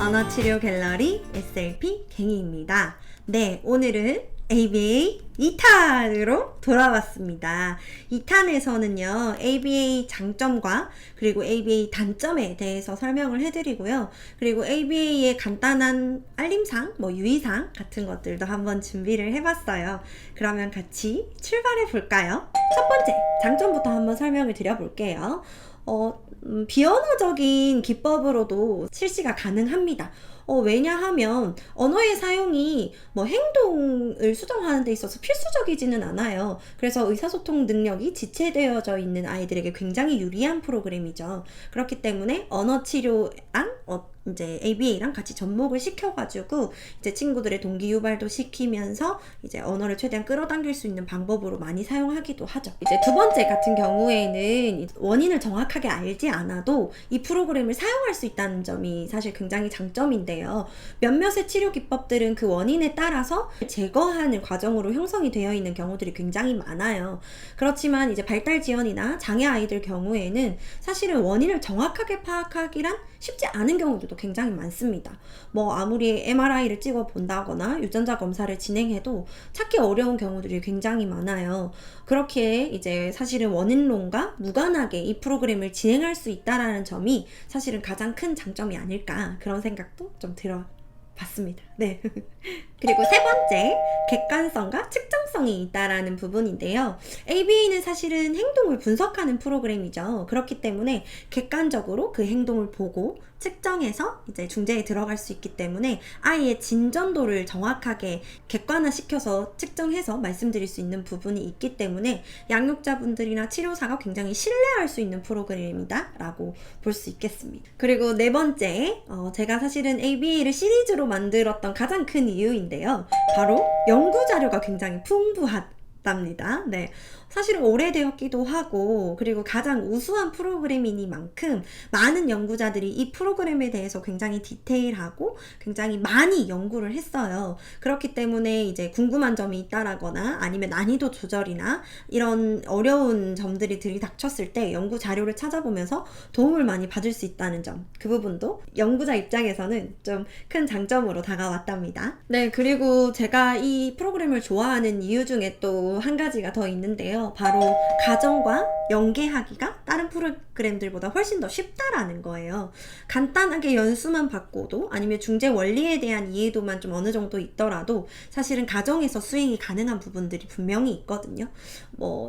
언어치료 갤러리 SLP 갱이입니다. 네, 오늘은 ABA 2탄으로 돌아왔습니다. 2탄에서는요, ABA 장점과 그리고 ABA 단점에 대해서 설명을 해드리고요. 그리고 ABA의 간단한 알림사항, 유의사항 같은 것들도 한번 준비를 해봤어요. 그러면 같이 출발해 볼까요? 첫 번째, 장점부터 한번 설명을 드려볼게요. 비언어적인 기법으로도 실시가 가능합니다. 왜냐하면 언어의 사용이 행동을 수정하는 데 있어서 필수적이지는 않아요. 그래서 의사소통 능력이 지체되어져 있는 아이들에게 굉장히 유리한 프로그램이죠. 그렇기 때문에 언어치료랑 이제 ABA랑 같이 접목을 시켜가지고 이제 친구들의 동기 유발도 시키면서 이제 언어를 최대한 끌어당길 수 있는 방법으로 많이 사용하기도 하죠. 이제 두 번째 같은 경우에는 원인을 정확하게 알지 않아도 이 프로그램을 사용할 수 있다는 점이 사실 굉장히 장점인데요. 몇몇의 치료 기법들은 그 원인에 따라서 제거하는 과정으로 형성이 되어 있는 경우들이 굉장히 많아요. 그렇지만 이제 발달 지연이나 장애 아이들 경우에는 사실은 원인을 정확하게 파악하기란 쉽지 않은 경우들도 굉장히 많습니다. 아무리 MRI를 찍어 본다거나 유전자 검사를 진행해도 찾기 어려운 경우들이 굉장히 많아요. 그렇게 이제 사실은 원인론과 무관하게 이 프로그램을 진행할 수 있다라는 점이 사실은 가장 큰 장점이 아닐까, 그런 생각도 좀 들어봤습니다. 네. 그리고 세 번째, 객관성과 측정성이 있다라는 부분인데요. ABA는 사실은 행동을 분석하는 프로그램이죠. 그렇기 때문에 객관적으로 그 행동을 보고 측정해서 이제 중재에 들어갈 수 있기 때문에 아이의 진전도를 정확하게 객관화시켜서 측정해서 말씀드릴 수 있는 부분이 있기 때문에 양육자분들이나 치료사가 굉장히 신뢰할 수 있는 프로그램이다 라고 볼 수 있겠습니다. 그리고 네 번째, 제가 사실은 ABA를 시리즈로 만들었던 가장 큰 이유인데요. 바로 연구 자료가 굉장히 풍부하답니다. 네. 사실은 오래되었기도 하고, 그리고 가장 우수한 프로그램이니만큼 많은 연구자들이 이 프로그램에 대해서 굉장히 디테일하고 굉장히 많이 연구를 했어요. 그렇기 때문에 이제 궁금한 점이 있다라거나 아니면 난이도 조절이나 이런 어려운 점들이 들이닥쳤을 때 연구 자료를 찾아보면서 도움을 많이 받을 수 있다는 점, 그 부분도 연구자 입장에서는 좀 큰 장점으로 다가왔답니다. 네, 그리고 제가 이 프로그램을 좋아하는 이유 중에 또 한 가지가 더 있는데요. 바로 가정과 연계하기가 다른 프로그램들보다 훨씬 더 쉽다라는 거예요. 간단하게 연수만 받고도 아니면 중재 원리에 대한 이해도만 좀 어느 정도 있더라도 사실은 가정에서 수행이 가능한 부분들이 분명히 있거든요.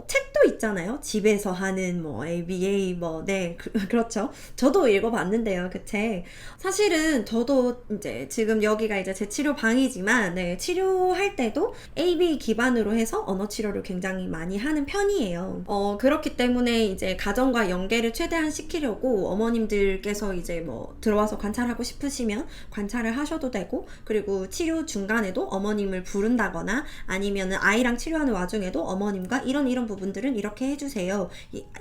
책도 있잖아요. 집에서 하는 ABA 네, 그렇죠. 저도 읽어봤는데요, 그 책. 사실은 저도 이제 지금 여기가 이제 제 치료 방이지만, 네, 치료할 때도 ABA 기반으로 해서 언어 치료를 굉장히 많이 하는 편이에요. 그렇기 때문에 이제 가정과 연계를 최대한 시키려고 어머님들께서 이제 들어와서 관찰하고 싶으시면 관찰을 하셔도 되고, 그리고 치료 중간에도 어머님을 부른다거나 아니면 아이랑 치료하는 와중에도 어머님과 이런 부분들은 이렇게 해주세요.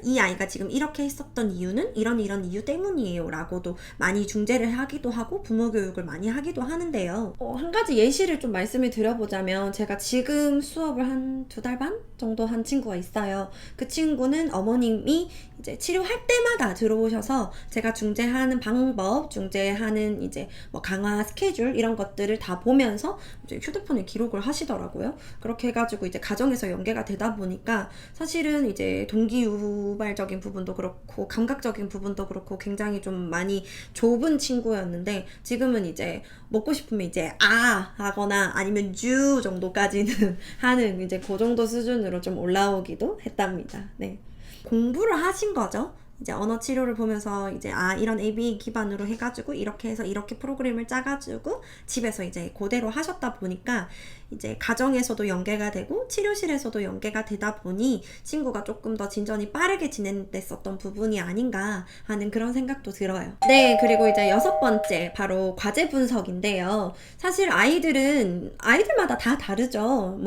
이 아이가 지금 이렇게 했었던 이유는 이런 이유 때문이에요 라고도 많이 중재를 하기도 하고 부모 교육을 많이 하기도 하는데요. 한 가지 예시를 좀 말씀을 드려보자면, 제가 지금 수업을 한 2달 반 정도 한 친구가 있어요. 그 친구는 어머님이 이제 치료할 때마다 들어오셔서 제가 중재하는 방법, 중재하는 이제 강화 스케줄 이런 것들을 다 보면서 이제 휴대폰에 기록을 하시더라고요. 그렇게 해가지고 이제 가정에서 연계가 되다 보니까 사실은 이제 동기 유발적인 부분도 그렇고 감각적인 부분도 그렇고 굉장히 좀 많이 좁은 친구였는데, 지금은 이제 먹고 싶으면 이제 하거나 아니면 주 정도까지는 하는 이제 그 정도 수준으로 좀 올라오기도 했답니다. 네. 공부를 하신 거죠. 이제 언어 치료를 보면서 이제 이런 ABA 기반으로 해가지고 이렇게 해서 이렇게 프로그램을 짜가지고 집에서 이제 그대로 하셨다 보니까 이제 가정에서도 연계가 되고 치료실에서도 연계가 되다 보니 친구가 조금 더 진전이 빠르게 진행됐었던 부분이 아닌가 하는 그런 생각도 들어요. 네, 그리고 이제 6번째, 바로 과제 분석인데요. 사실 아이들마다 다 다르죠.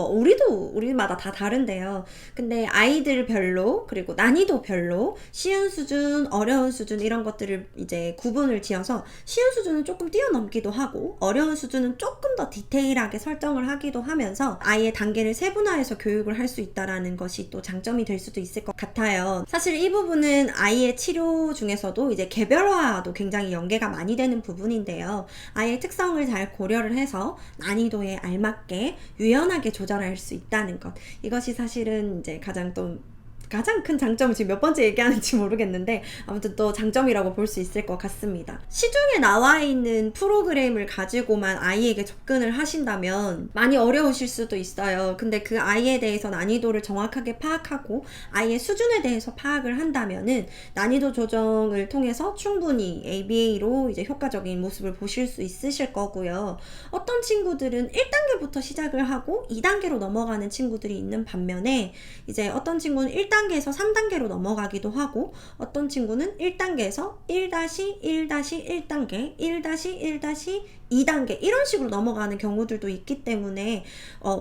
우리마다 다 다른데요. 근데 아이들별로, 그리고 난이도별로 쉬운 수준, 어려운 수준 이런 것들을 이제 구분을 지어서 쉬운 수준은 조금 뛰어넘기도 하고 어려운 수준은 조금 더 디테일하게 설정을 하기 하기도 하면서 아이의 단계를 세분화해서 교육을 할 수 있다라는 것이 또 장점이 될 수도 있을 것 같아요. 사실 이 부분은 아이의 치료 중에서도 이제 개별화도 굉장히 연계가 많이 되는 부분인데요. 아이의 특성을 잘 고려를 해서 난이도에 알맞게 유연하게 조절할 수 있다는 것. 이것이 사실은 이제 가장 큰 장점을 지금 몇 번째 얘기하는지 모르겠는데 아무튼 또 장점이라고 볼 수 있을 것 같습니다. 시중에 나와 있는 프로그램을 가지고만 아이에게 접근을 하신다면 많이 어려우실 수도 있어요. 근데 그 아이에 대해서 난이도를 정확하게 파악하고 아이의 수준에 대해서 파악을 한다면은 난이도 조정을 통해서 충분히 ABA로 이제 효과적인 모습을 보실 수 있으실 거고요. 어떤 친구들은 1단계부터 시작을 하고 2단계로 넘어가는 친구들이 있는 반면에 이제 어떤 친구는 1단계에서 3단계로 넘어가기도 하고 어떤 친구는 1단계에서 1-1-1단계, 1-1-2단계 이런 식으로 넘어가는 경우들도 있기 때문에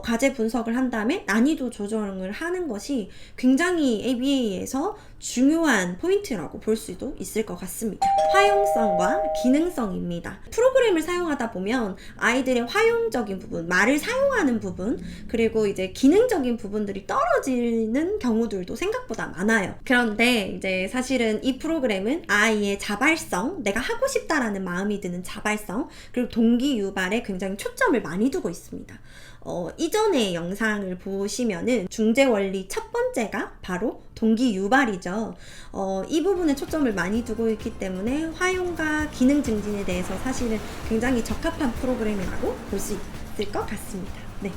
과제 분석을 한 다음에 난이도 조정을 하는 것이 굉장히 ABA에서 중요한 포인트라고 볼 수도 있을 것 같습니다. 활용성과 기능성입니다. 프로그램을 사용하다 보면 아이들의 활용적인 부분, 말을 사용하는 부분, 그리고 이제 기능적인 부분들이 떨어지는 경우들도 생각보다 많아요. 그런데 이제 사실은 이 프로그램은 아이의 자발성, 내가 하고 싶다라는 마음이 드는 자발성, 그리고 동기 유발에 굉장히 초점을 많이 두고 있습니다. 이전의 영상을 보시면은 중재 원리 첫 번째가 바로 동기 유발이죠. 이 부분에 초점을 많이 두고 있기 때문에 활용과 기능 증진에 대해서 사실은 굉장히 적합한 프로그램이라고 볼 수 있을 것 같습니다. 네.